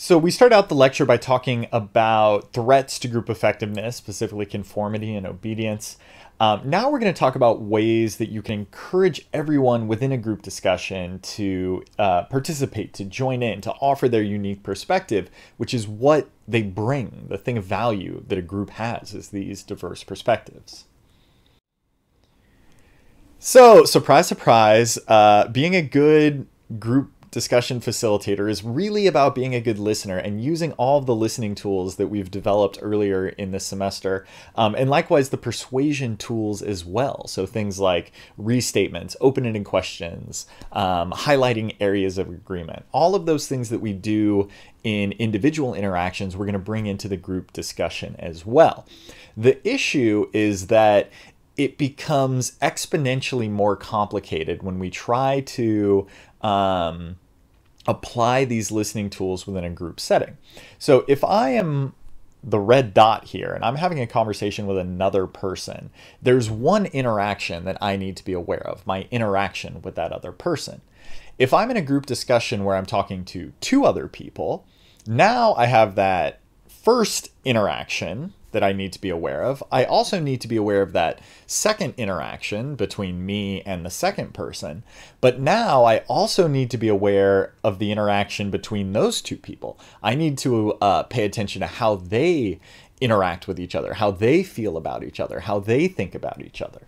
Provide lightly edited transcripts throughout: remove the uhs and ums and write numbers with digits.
So we start out the lecture by talking about threats to group effectiveness, specifically conformity and obedience. Now we're going to talk about ways that you can encourage everyone within a group discussion to participate, to join in, to offer their unique perspective, which is what they bring, the thing of value that a group has, is these diverse perspectives. So, surprise, surprise, being a good group discussion facilitator is really about being a good listener and using all of the listening tools that we've developed earlier in this semester, and likewise the persuasion tools as well. So things like restatements, open-ended questions, highlighting areas of agreement, all of those things that we do in individual interactions, we're going to bring into the group discussion as well. The issue is that it becomes exponentially more complicated when we try to apply these listening tools within a group setting. So if I am the red dot here and I'm having a conversation with another person, there's one interaction that I need to be aware of, my interaction with that other person. If I'm in a group discussion where I'm talking to two other people, now I have that first interaction that I need to be aware of. I also need to be aware of that second interaction between me and the second person. But now I also need to be aware of the interaction between those two people. I need to pay attention to how they interact with each other, how they feel about each other, how they think about each other.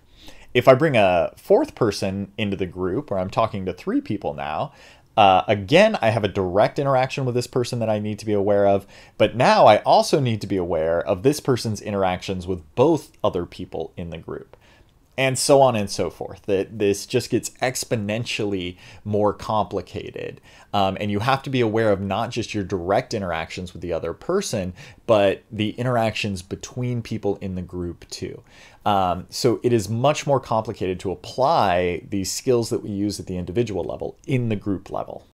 If I bring a fourth person into the group, where I'm talking to three people now, again, I have a direct interaction with this person that I need to be aware of, but now I also need to be aware of this person's interactions with both other people in the group, and so on and so forth. That this just gets exponentially more complicated, and you have to be aware of not just your direct interactions with the other person, but the interactions between people in the group too. So it is much more complicated to apply these skills that we use at the individual level in the group level.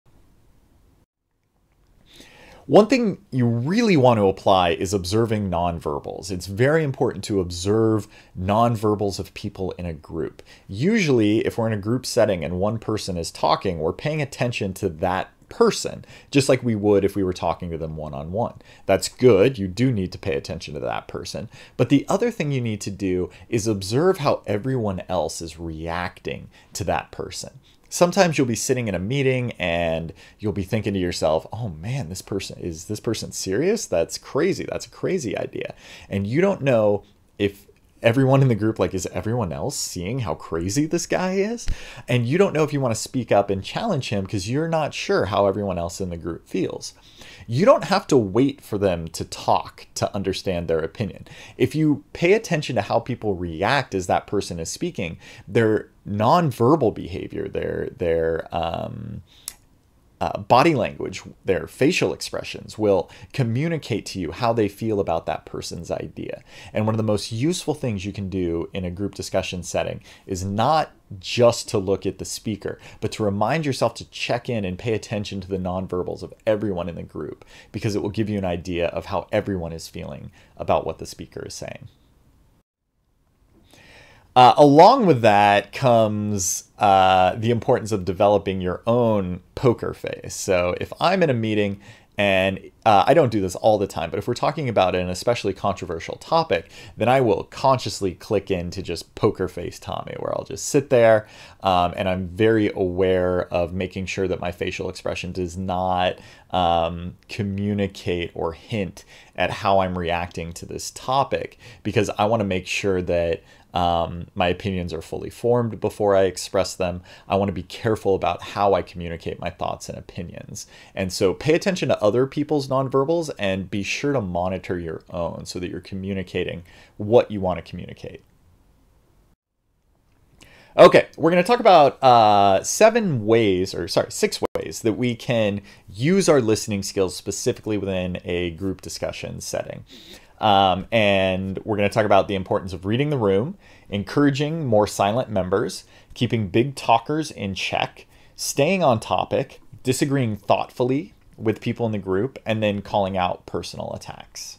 One thing you really want to apply is observing nonverbals. It's very important to observe nonverbals of people in a group. Usually, if we're in a group setting and one person is talking, we're paying attention to that person, just like we would if we were talking to them one-on-one. That's good. You do need to pay attention to that person. But the other thing you need to do is observe how everyone else is reacting to that person. Sometimes you'll be sitting in a meeting and you'll be thinking to yourself, oh man, is this person serious? That's crazy. That's a crazy idea. And you don't know if everyone in the group, like, is everyone else seeing how crazy this guy is? And you don't know if you want to speak up and challenge him because you're not sure how everyone else in the group feels. You don't have to wait for them to talk to understand their opinion. If you pay attention to how people react as that person is speaking, their nonverbal behavior, their body language, their facial expressions will communicate to you how they feel about that person's idea. And one of the most useful things you can do in a group discussion setting is not just to look at the speaker, but to remind yourself to check in and pay attention to the nonverbals of everyone in the group, because it will give you an idea of how everyone is feeling about what the speaker is saying. Along with that comes the importance of developing your own poker face. So if I'm in a meeting, and I don't do this all the time, but if we're talking about an especially controversial topic, then I will consciously click into just poker face Tommy, where I'll just sit there and I'm very aware of making sure that my facial expression does not communicate or hint at how I'm reacting to this topic, because I want to make sure that my opinions are fully formed before I express them. I want to be careful about how I communicate my thoughts and opinions. And so pay attention to other people's nonverbals and be sure to monitor your own so that you're communicating what you want to communicate. Okay, we're going to talk about 6 ways that we can use our listening skills specifically within a group discussion setting. And we're going to talk about the importance of reading the room, encouraging more silent members, keeping big talkers in check, staying on topic, disagreeing thoughtfully with people in the group, and then calling out personal attacks.